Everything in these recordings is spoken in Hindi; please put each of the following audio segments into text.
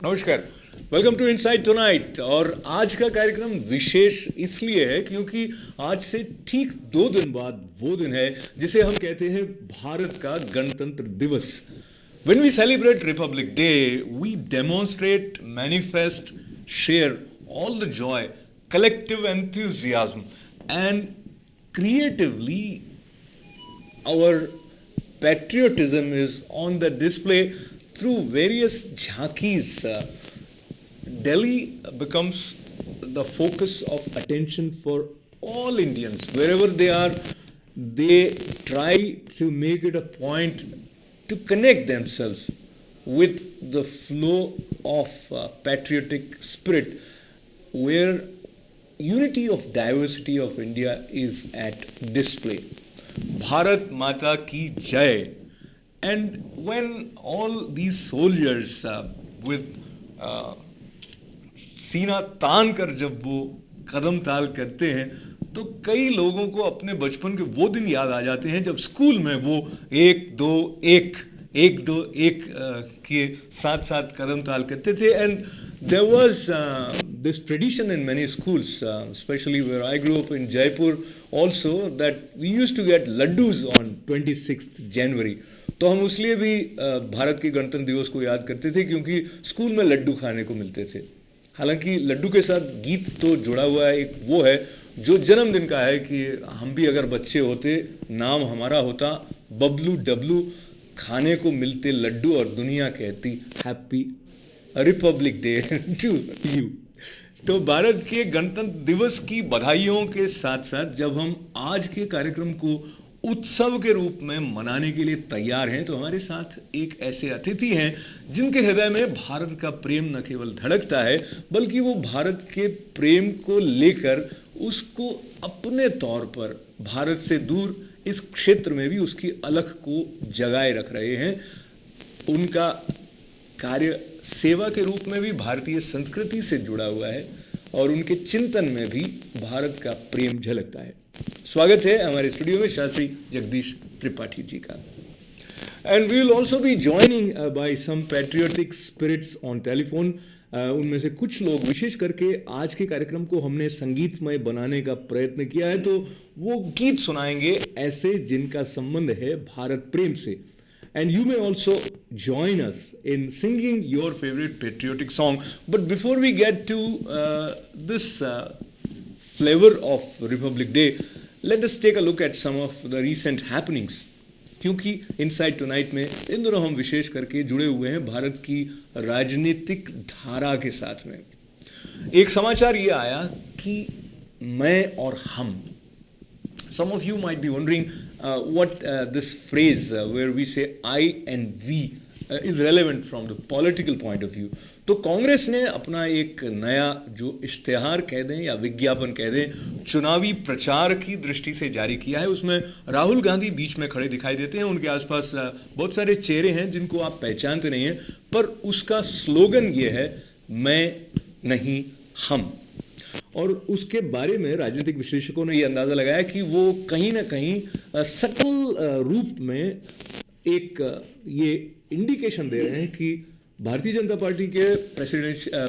नमस्कार। Welcome to inside tonight. और आज का कार्यक्रम विशेष इसलिए है क्योंकि आज से ठीक 2 दिन बाद वो दिन है जिसे हम कहते हैं भारत का गणतंत्र दिवस। When we celebrate Republic Day, we demonstrate, manifest, share all the joy, collective enthusiasm, and creatively our patriotism is on the display through various jhankis. Delhi becomes the focus of attention for all Indians. Wherever they are, they try to make it a point to connect themselves with the flow of patriotic spirit where unity of diversity of India is at display. Bharat Mata ki Jai. And when all these soldiers with uh, सीना तान कर जब वो कदम ताल करते हैं तो कई लोगों को अपने बचपन के वो दिन याद आ जाते हैं जब स्कूल में वो एक दो एक एक दो एक के साथ साथ कदम ताल करते थे. And there was this tradition in many schools, especially where I grew up in Jaipur also, that we used to get laddus on 26th January. तो हम इसलिए भी भारत के गणतंत्र दिवस को याद करते थे क्योंकि स्कूल में लड्डू खाने को मिलते थे. हालांकि लड्डू के साथ गीत तो जुड़ा हुआ है, एक वो है जो जन्मदिन का है कि हम भी अगर बच्चे होते, नाम हमारा होता बबलू डबलू, खाने को मिलते लड्डू और दुनिया कहती happy republic day to you. तो भारत के गणतंत्र दिवस की बधाइयों के साथ साथ जब हम आज के कार्यक्रम को उत्सव के रूप में मनाने के लिए तैयार हैं तो हमारे साथ एक ऐसे अतिथि हैं जिनके हृदय में भारत का प्रेम न केवल धड़कता है बल्कि वो भारत के प्रेम को लेकर उसको अपने तौर पर भारत से दूर इस क्षेत्र में भी उसकी अलख को जगाए रख रहे हैं. उनका कार्य सेवा के रूप में भी भारतीय संस्कृति से जुड़ा हुआ है और उनके चिंतन में भी भारत का प्रेम झलकता है. स्वागत है हमारे स्टूडियो में शास्त्री जगदीश त्रिपाठी जी का. And we will also be joining by some patriotic spirits on telephone. उनमें से कुछ लोग, विशेष करके आज के कार्यक्रम को हमने संगीतमय बनाने का प्रयत्न किया है, तो वो गीत सुनाएंगे ऐसे जिनका संबंध है भारत प्रेम से. And you may also join us in singing your favorite patriotic song. But before we get to this flavor of Republic Day, let us take a look at some of the recent happenings. क्योंकि Inside Tonight में इन दोनों हम विशेष करके जुड़े हुए हैं भारत की राजनीतिक धारा के साथ में. एक समाचार ये आया कि मैं और हम. Some of you might be wondering what this phrase where we say I and we is relevant from the political point of view. तो कांग्रेस ने अपना एक नया जो इश्तिहार कह दें या विज्ञापन कह दें चुनावी प्रचार की दृष्टि से जारी किया है. उसमें राहुल गांधी बीच में खड़े दिखाई देते हैं. उनके आसपास बहुत सारे चेहरे हैं जिनको आप पहचानते नहीं हैं, पर उसका स्लोगन ये है, मैं नहीं हम. और उसके बारे में राजनीतिक विश्लेषकों ने यह अंदाजा लगाया कि वो कहीं ना कहीं सटल रूप में एक ये इंडिकेशन दे रहे हैं कि भारतीय जनता पार्टी के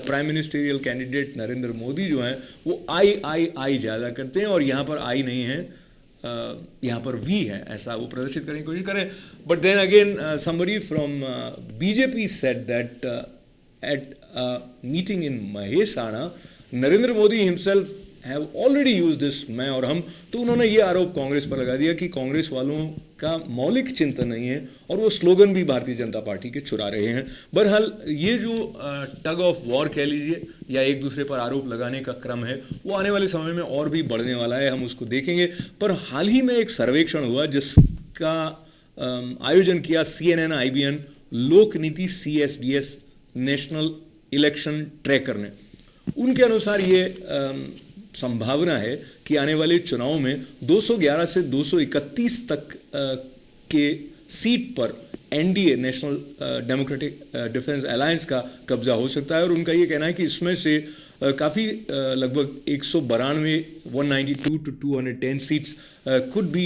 prime ministerial candidate Narendra Modi जो हैं वो आई ज़्यादा करते हैं और यहाँ पर आई नहीं है, यहाँ पर वी है, ऐसा वो प्रदर्शित करने की कोशिश करें. But then again somebody from BJP said that at meeting in Mehsana Narendra Modi himself have already use this मैं और हम. तो उन्होंने ये आरोप कांग्रेस पर लगा दिया कि कांग्रेस वालों का मौलिक चिंतन नहीं है और वो स्लोगन भी भारतीय जनता पार्टी के चुरा रहे हैं. बहरहाल ये जो टग ऑफ वॉर कह लीजिए या एक दूसरे पर आरोप लगाने का क्रम है वो आने वाले समय में और भी बढ़ने वाला है, हम उसको देखेंगे. पर हाल ही में एक सर्वेक्षण हुआ जिसका आयोजन किया CNN IBN लोक नीति CSDS नेशनल इलेक्शन ट्रैकर ने. उनके अनुसार ये संभावना है कि आने वाले चुनाव में 211 से 231 तक के सीट पर NDA national democratic defence alliance का कब्जा हो सकता है. और उनका ये कहना है कि इसमें से काफ़ी लगभग 192 to 210 seats could be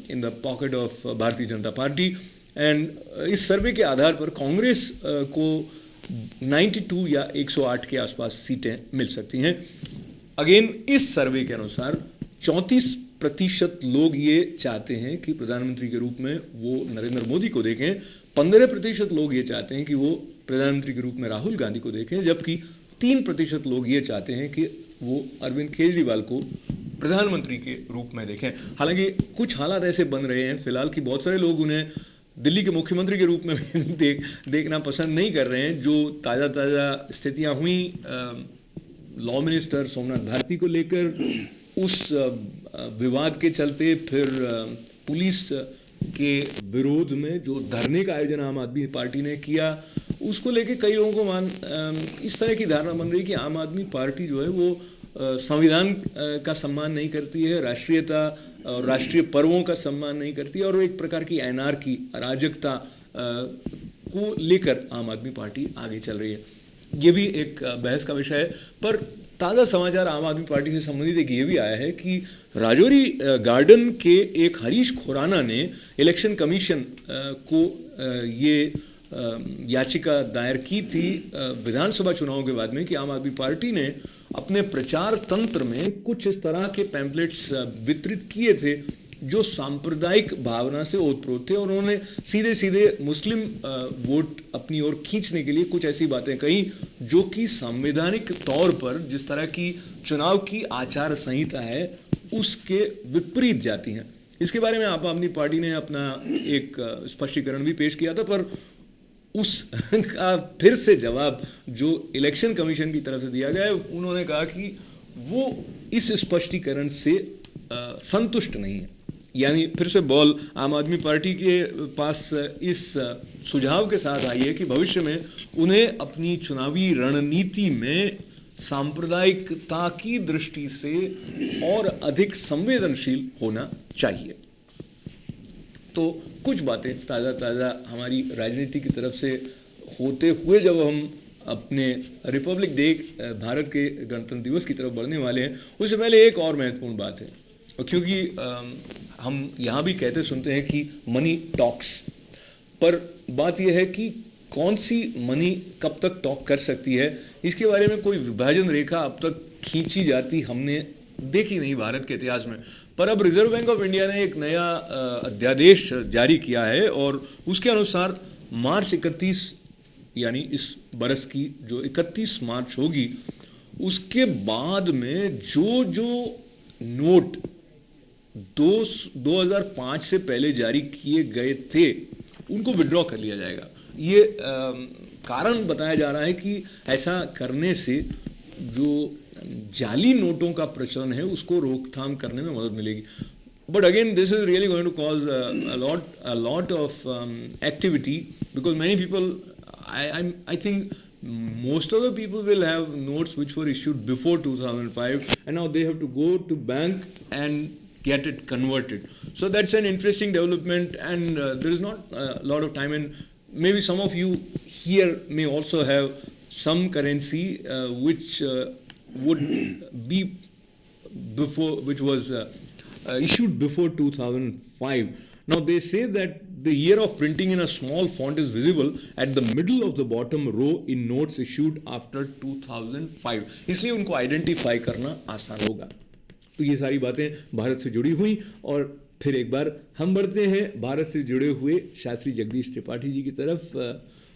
in the pocket of Bharatiya Janata party. And इस सर्वे के आधार पर कांग्रेस को 92 या 108 के आसपास सीटें मिल सकती हैं। अगेन इस सर्वे के अनुसार 34% लोग ये चाहते हैं कि प्रधानमंत्री के रूप में वो नरेंद्र मोदी को देखें, 15% लोग ये चाहते हैं कि वो प्रधानमंत्री के रूप में राहुल गांधी को देखें, जबकि 3% लोग ये चाहते हैं कि वो अरविंद केजरीवाल को प्रधानमंत्री के रूप में देखें। हालांकि कुछ हालात ऐसे बन रहे हैं फिलहाल कि बहुत सारे लोग उन्हें दिल्ली के मुख्यमंत्री के रूप में भी देखना पसंद नहीं कर रहे हैं। जो ताज़ा स्थितियां हुई लॉ मिनिस्टर सोमनाथ भारती को लेकर, उस विवाद के चलते, फिर पुलिस के विरोध में जो धरने का आयोजन आम आदमी पार्टी ने किया, उसको लेके कई लोगों को इस तरह की धारणा बन रही कि आम आदमी पार्टी जो है वो संविधान का सम्मान नहीं करती है, राष्ट्रीयता और राष्ट्रीय पर्वों का सम्मान नहीं करती है, और एक प्रकार की एनार्की, अराजकता को लेकर आम आदमी पार्टी आगे चल रही है। ये भी एक बहस का विषय है। पर ताज़ा समाचार आम आदमी पार्टी से संबंधित एक ये भी आया है कि राजौरी गार्डन के एक हरीश खुराना ने इलेक्शन कमीशन को ये याचिका दायर की थी विधानसभा चुनावों के बाद में कि आम आदमी पार्टी ने अपने प्रचार तंत्र में कुछ इस तरह के पैम्पलेट्स वितरित किए थे जो सांप्रदायिक भावना से ओतप्रोत थे, और उन्होंने सीधे सीधे मुस्लिम वोट अपनी ओर खींचने के लिए कुछ ऐसी बातें कही जो कि संवैधानिक तौर पर जिस तरह की चुनाव की आचार संहिता है उसके विपरीत जाती हैं। इसके बारे में आम आदमी पार्टी ने अपना एक स्पष्टीकरण भी पेश किया था, पर उसका फिर से जवाब जो इलेक्शन कमीशन की तरफ से दिया गया है, उन्होंने कहा कि वो इस स्पष्टीकरण से संतुष्ट नहीं है। यानी फिर से बॉल आम आदमी पार्टी के पास इस सुझाव के साथ आई है कि भविष्य में उन्हें अपनी चुनावी रणनीति में सांप्रदायिकता की दृष्टि से और अधिक होना चाहिए। तो कुछ बातें ताज़ा हमारी राजनीति की तरफ से होते हुए जब हम अपने रिपब्लिक डे, भारत के गणतंत्र दिवस की तरफ बढ़ने वाले हैं, उससे पहले एक और महत्वपूर्ण बात है, क्योंकि हम यहाँ भी कहते सुनते हैं कि मनी टॉक्स, पर बात यह है कि कौन सी मनी कब तक टॉक कर सकती है, इसके बारे में कोई विभाजन रेखा अब तक खींची जाती हमने देखी नहीं भारत के इतिहास में। पर अब रिजर्व बैंक ऑफ इंडिया ने एक नया अध्यादेश जारी किया है, और उसके अनुसार मार्च 31 यानी इस बरस की जो 31 मार्च होगी, उसके बाद में जो नोट 2005 से पहले जारी किए गए थे उनको विड्रॉ कर लिया जाएगा। ये कारण बताया जा रहा है कि ऐसा करने से जो जाली नोटों का प्रचलन है उसको रोकथाम करने में मदद मिलेगी। But again this is really going to cause a lot of activity, because many people, I think most of the people will have notes which were issued before 2005, and now they have to go to bank and get it converted. So that's an interesting development, and there is not a lot of time, and maybe some of you here may also have some currency which would be before, which was issued before 2005. Now they say that the year of printing in a small font is visible at the middle of the bottom row in notes issued after 2005. इसलिए उनको आइडेंटिफाई करना आसान होगा। तो ये सारी बातें भारत से जुड़ी हुई, और फिर एक बार हम बढ़ते हैं भारत से जुड़े हुए शास्त्री जगदीश त्रिपाठी जी की तरफ।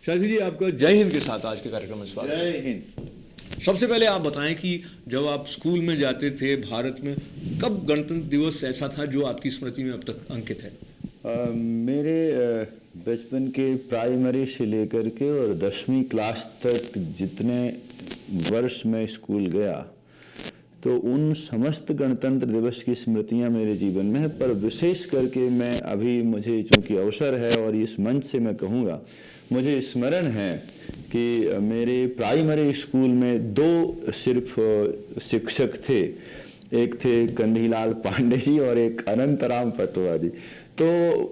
शास्त्री जी, आपका जय हिंद के साथ आज के कार्यक्रम में स्वागत। जय हिंद। सबसे पहले आप बताएं कि जब आप स्कूल में जाते थे भारत में, कब गणतंत्र दिवस ऐसा था जो आपकी स्मृति में अब तक अंकित है? मेरे बचपन के प्राइमरी से लेकर के और 10वीं क्लास तक जितने वर्ष में स्कूल गया, तो उन समस्त गणतंत्र दिवस की स्मृतियां मेरे जीवन में है। पर विशेष करके मैं अभी, मुझे चूंकि अवसर है और इस मंच से मैं कहूँगा, मुझे स्मरण है कि मेरे प्राइमरी स्कूल में 2 सिर्फ शिक्षक थे। एक थे कंधीलाल पांडे जी और एक अनंतराम पटवा जी। तो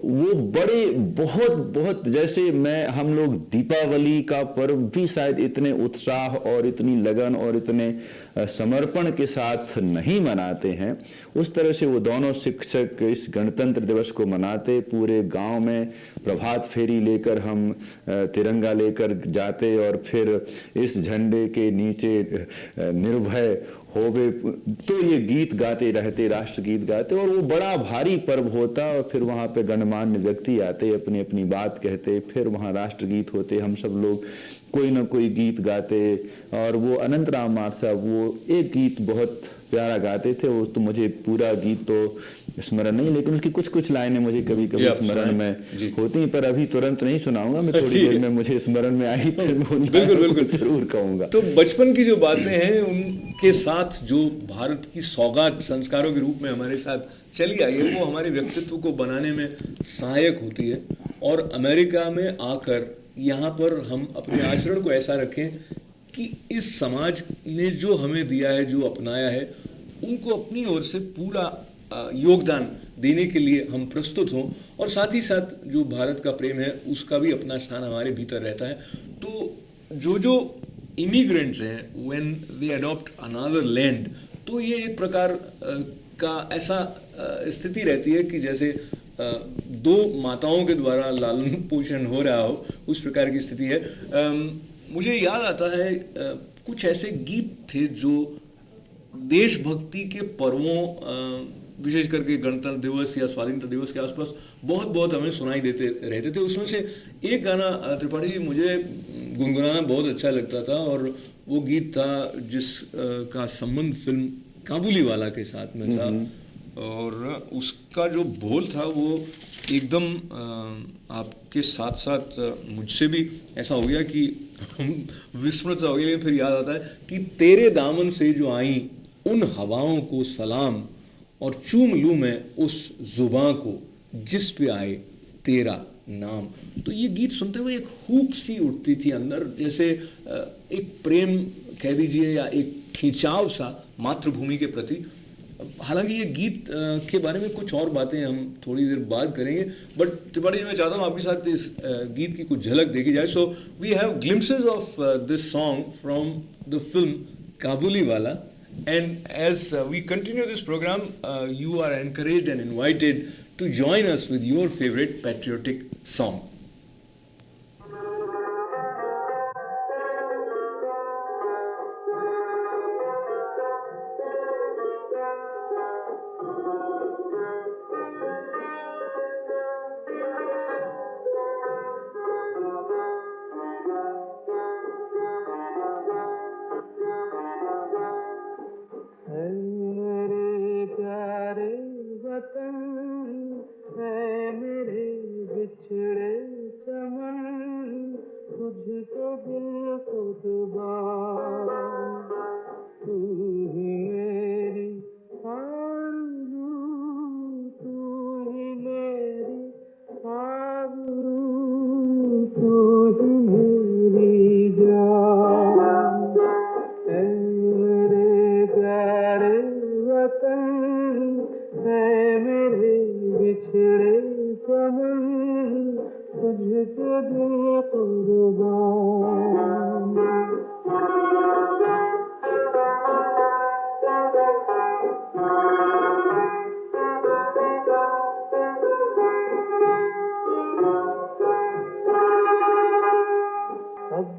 वो बड़े बहुत बहुत, जैसे हम लोग दीपावली का पर्व भी शायद इतने उत्साह और इतनी लगन और इतने समर्पण के साथ नहीं मनाते हैं, उस तरह से वो दोनों शिक्षक इस गणतंत्र दिवस को मनाते। पूरे गांव में प्रभात फेरी लेकर हम तिरंगा लेकर जाते और फिर इस झंडे के नीचे निर्भय होवे, तो ये गीत गाते रहते, राष्ट्रगीत गाते, और वो बड़ा भारी पर्व होता। और फिर वहाँ पे गणमान्य व्यक्ति आते, अपनी अपनी बात कहते, फिर वहाँ राष्ट्रगीत होते, हम सब लोग कोई ना कोई गीत गाते। और वो अनंत राम मार साहब वो एक गीत बहुत प्यारा गाते थे, वो तो मुझे पूरा गीत तो स्मरण नहीं, लेकिन उसकी कुछ कुछ लाइनें मुझे कभी कभी स्मरण में होती हैं, पर अभी तुरंत नहीं सुनाऊंगा मैं, थोड़ी देर में मुझे स्मरण में आई फिर बिल्कुल बिल्कुल जरूर कहूंगा। तो बचपन की जो बातें हैं उनके साथ जो भारत की सौगात संस्कारों के रूप में हमारे साथ चली आई है, वो हमारे व्यक्तित्व को बनाने में सहायक होती है। और अमेरिका में आकर यहाँ पर हम अपने आचरण को ऐसा रखें कि इस समाज ने जो हमें दिया है, जो अपनाया है, उनको अपनी ओर से पूरा योगदान देने के लिए हम प्रस्तुत हों, और साथ ही साथ जो भारत का प्रेम है उसका भी अपना स्थान हमारे भीतर रहता है। तो जो इमिग्रेंट्स हैं, when they adopt another land, तो ये एक प्रकार का ऐसा स्थिति रहती है कि जैसे दो माताओं के द्वारा लालन पोषण हो रहा हो, उस प्रकार की स्थिति है। मुझे याद आता है कुछ ऐसे गीत थे जो देशभक्ति के पर्वों, विशेष करके गणतंत्र दिवस या स्वाधीनता दिवस के आसपास बहुत बहुत हमें सुनाई देते रहते थे। उसमें से एक गाना त्रिपाठी जी मुझे गुनगुनाना बहुत अच्छा लगता था, और वो गीत था जिस का संबंध फिल्म काबुली वाला के साथ में था, और उसका जो बोल था वो एकदम आपके साथ साथ मुझसे भी ऐसा हो गया कि विस्मृत सा हो गया, लेकिन फिर याद आता है कि तेरे दामन से जो आई उन हवाओं को सलाम, और चूम लूं मैं उस जुबां को जिस पे आए तेरा नाम। तो ये गीत सुनते हुए एक हुक सी उठती थी अंदर, जैसे एक प्रेम कह दीजिए या एक खिंचाव सा मातृभूमि के प्रति। हालांकि ये गीत के बारे में कुछ और बातें हम थोड़ी देर बाद करेंगे, बट त्रिपाठी जी मैं चाहता हूँ आपके साथ इस गीत की कुछ झलक देखी जाए। So we have glimpses of this song from the film Kabuliwala, and as we continue this program, you are encouraged and invited to join us with your favorite patriotic song.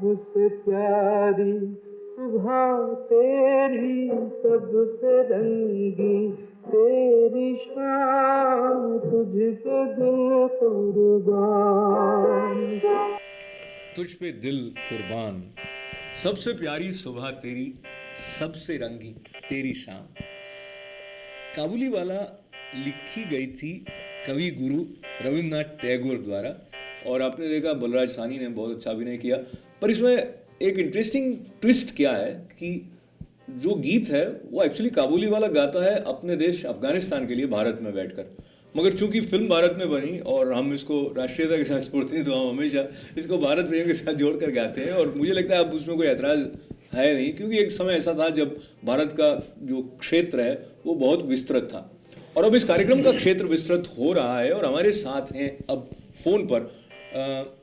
सबसे प्यारी सुबह तेरी, सबसे रंगी तेरी शाम, तुझ पे दिल कुर्बान, तुझ पे दिल कुर्बान, सबसे प्यारी सुबह तेरी, सबसे रंगी तेरी शाम। काबुली वाला लिखी गई थी कवि गुरु रविन्द्रनाथ टैगोर द्वारा, और आपने देखा बलराज साहनी ने बहुत अच्छा अभिनय किया। पर इसमें एक इंटरेस्टिंग ट्विस्ट क्या है कि जो गीत है वो एक्चुअली काबुली वाला गाता है अपने देश अफगानिस्तान के लिए भारत में बैठकर, मगर चूंकि फिल्म भारत में बनी और हम इसको राष्ट्रीयता के साथ जोड़ते हैं, तो हम हमेशा इसको भारत प्रेम के साथ जोड़कर गाते हैं। और मुझे लगता है अब उसमें कोई ऐतराज़ है नहीं, क्योंकि एक समय ऐसा था जब भारत का जो क्षेत्र है वो बहुत विस्तृत था। और अब इस कार्यक्रम का क्षेत्र विस्तृत हो रहा है और हमारे साथ हैं अब फोन पर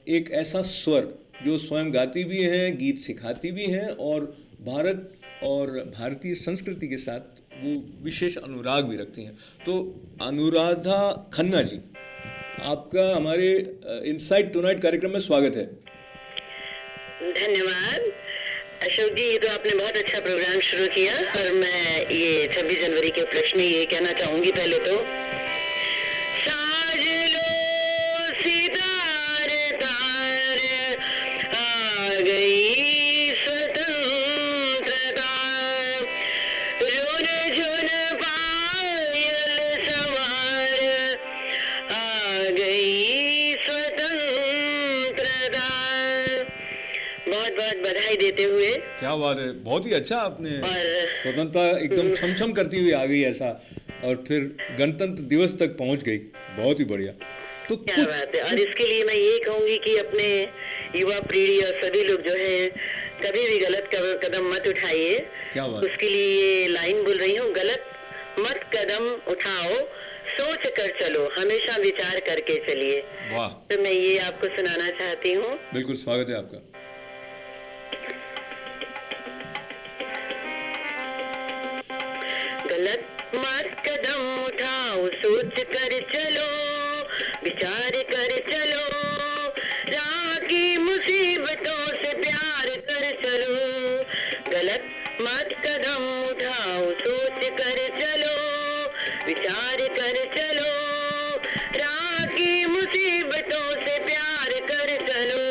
एक ऐसा स्वर जो स्वयं गाती भी हैं, गीत सिखाती भी हैं और भारत और भारतीय संस्कृति के साथ वो विशेष अनुराग भी रखती हैं। तो अनुराधा खन्ना जी, आपका हमारे इनसाइट टुनाइट कार्यक्रम में स्वागत है। धन्यवाद अशोक जी, ये तो आपने बहुत अच्छा प्रोग्राम शुरू किया और मैं ये 26 जनवरी के उपलक्ष्य में ये कहना चाहूंगी पहले तो साज लो सितारे तार आ गई स्वतंत्रता, रुन झुन पायल सवार आ गई स्वतंत्रता। बहुत बहुत बधाई देते हुए, क्या बात है, बहुत ही अच्छा आपने और स्वतंत्रता एकदम छमछम करती हुई आ गई ऐसा, और फिर गणतंत्र दिवस तक पहुंच गई, बहुत ही बढ़िया। तो क्या बात है। और इसके लिए मैं ये कहूंगी कि अपने युवा पीढ़ी और सभी लोग जो है कभी भी गलत कदम मत उठाइए। क्या बात। उसके लिए ये लाइन बोल रही हूँ, गलत मत कदम उठाओ, सोच कर चलो, हमेशा विचार करके चलिए। वाह, तो मैं ये आपको सुनाना चाहती हूँ। बिल्कुल स्वागत है आपका। गलत मत कदम उठाओ, सोच कर चलो, विचार कर चलो, राह की मुसीबतों से प्यार कर चलो। गलत मत कदम उठाओ, सोच कर चलो, विचार कर चलो, राह की मुसीबतों से प्यार कर चलो,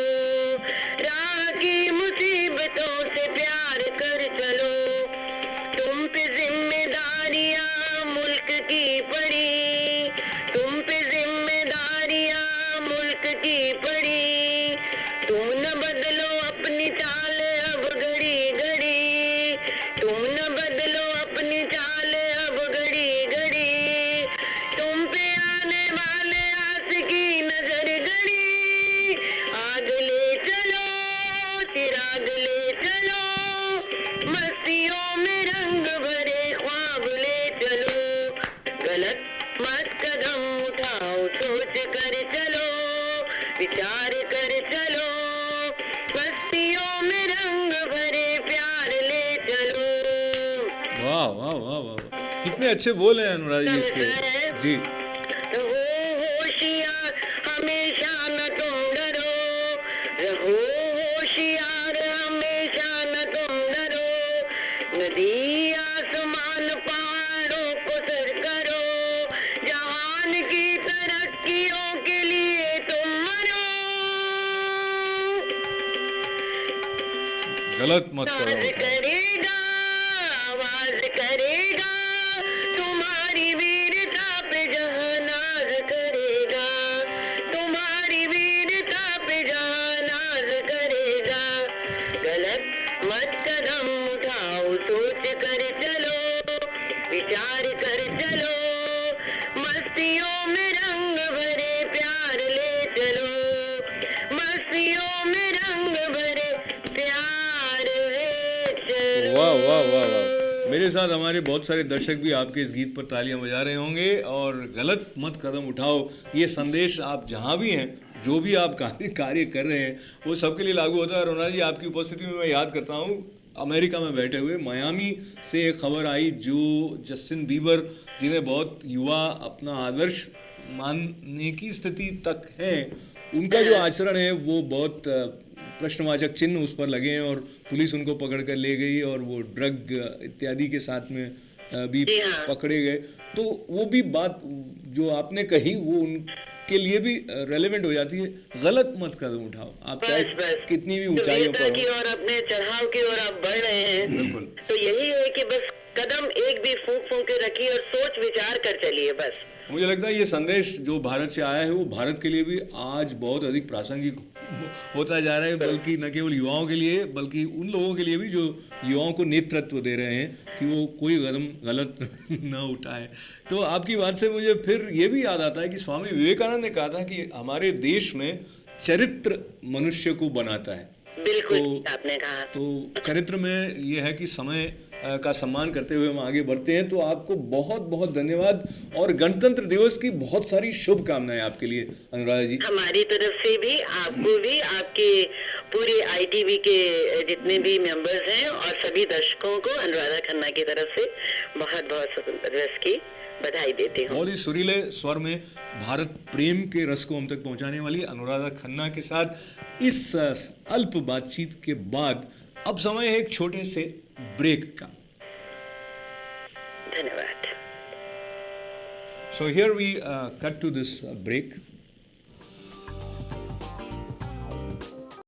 राह की मुसीबतों से प्यार कर चलो। तुम पे जिम्मेदारियां मुल्क की पड़ी, तुम पे जिम्मेदारियां मुल्क की पड़ी, तुम न बदलो अपनी चाल अब घड़ी घड़ी, तुम न बदलो अपनी चाल अब घड़ी घड़ी, तुम पे आने वाले आस की नजर गड़ी, आग ले चलो, चिराग ले चलो, मस्तियों में रंग भरे ख्वाब ले चलो। गलत मत कदम उठाओ, सोच कर चलो, विचार कर चलो, मस्तियों में रंग भरे प्यार ले चलो। वाह वाह वाह वाह, कितने अच्छे बोल हैं अनुराग जी इसके जी। रहो होशियार, हमेशा न तुम डरो, रहो होशियार, हमेशा न तुम डरो, नदी आसमान पहाड़ों को सर करो, जहान की तरक्कियों के लिए तुम मरो। गलत मत आवाज करो। करेगा, आवाज करेगा, तुम्हारी वीरता पे जहां नाज करेगा, तुम्हारी वीरता पे जहां नाज करेगा। गलत मत कदम उठाओ, सोच कर चलो, विचार कर चलो, मस्तियों में रंग भरे प्यार ले चलो, मस्तियों में रंग भरे प्यार ले चलो। वाह वाह वाह वाह, मेरे साथ हमारे बहुत सारे दर्शक भी आपके इस गीत पर तालियां बजा रहे होंगे। और गलत मत कदम उठाओ, ये संदेश आप जहां भी हैं, जो भी आप कार्य कर रहे हैं, वो सबके लिए लागू होता है। रोना जी, आपकी उपस्थिति में मैं याद करता हूँ, अमेरिका में बैठे हुए मायामी से एक खबर आई जो जस्टिन बीबर जिन्हें बहुत युवा अपना आदर्श मानने की स्थिति तक है, उनका जो आचरण है वो बहुत प्रश्नवाचक चिन्ह उस पर लगे हैं और पुलिस उनको पकड़ कर ले गई और वो ड्रग इत्यादि के साथ में भी जी हाँ। पकड़े गए। तो वो भी बात जो आपने कही वो उनके लिए भी रेलेवेंट हो जाती है। गलत मत कदम उठाओ, आप चाहे बस बस कितनी भी ऊंचाइयों वीरता पर की हो। और अपने चढ़ाव की ओर आप बढ़ रहे हैं, बिल्कुल। तो यही है कि बस कदम एक भी फूंक फूंक के रखिए और सोच विचार कर चलिए बस। मुझे लगता है ये संदेश जो भारत से आया है वो भारत के लिए भी आज बहुत अधिक प्रासंगिक होता जा रहा है, बल्कि न केवल युवाओं के लिए बल्कि उन लोगों के लिए भी जो युवाओं को नेतृत्व दे रहे हैं कि वो कोई कदम गलत न उठाए। तो आपकी बात से मुझे फिर ये भी याद आता है कि स्वामी विवेकानंद ने कहा था कि हमारे देश में चरित्र मनुष्य को बनाता है। बिल्कुल तो- आपने कहा। तो चरित्र में ये है कि समय का सम्मान करते हुए हम आगे बढ़ते हैं। तो आपको बहुत बहुत धन्यवाद और गणतंत्र दिवस की बहुत सारी शुभकामनाएं आपके लिए अनुराधा जी। हमारी तरफ से भी, आपको भी, आपके पूरे ITV के जितने भी मेंबर्स हैं और सभी दर्शकों को अनुराधा खन्ना की तरफ से बहुत बहुत स्वतंत्रता दिवस की बधाई देती हूँ। बहुत ही सुरीले स्वर में भारत प्रेम के रस को हम तक पहुंचाने वाली अनुराधा खन्ना के साथ इस अल्प बातचीत के बाद अब समय है एक छोटे से ब्रेक का। धन्यवाद। So here we cut to this break.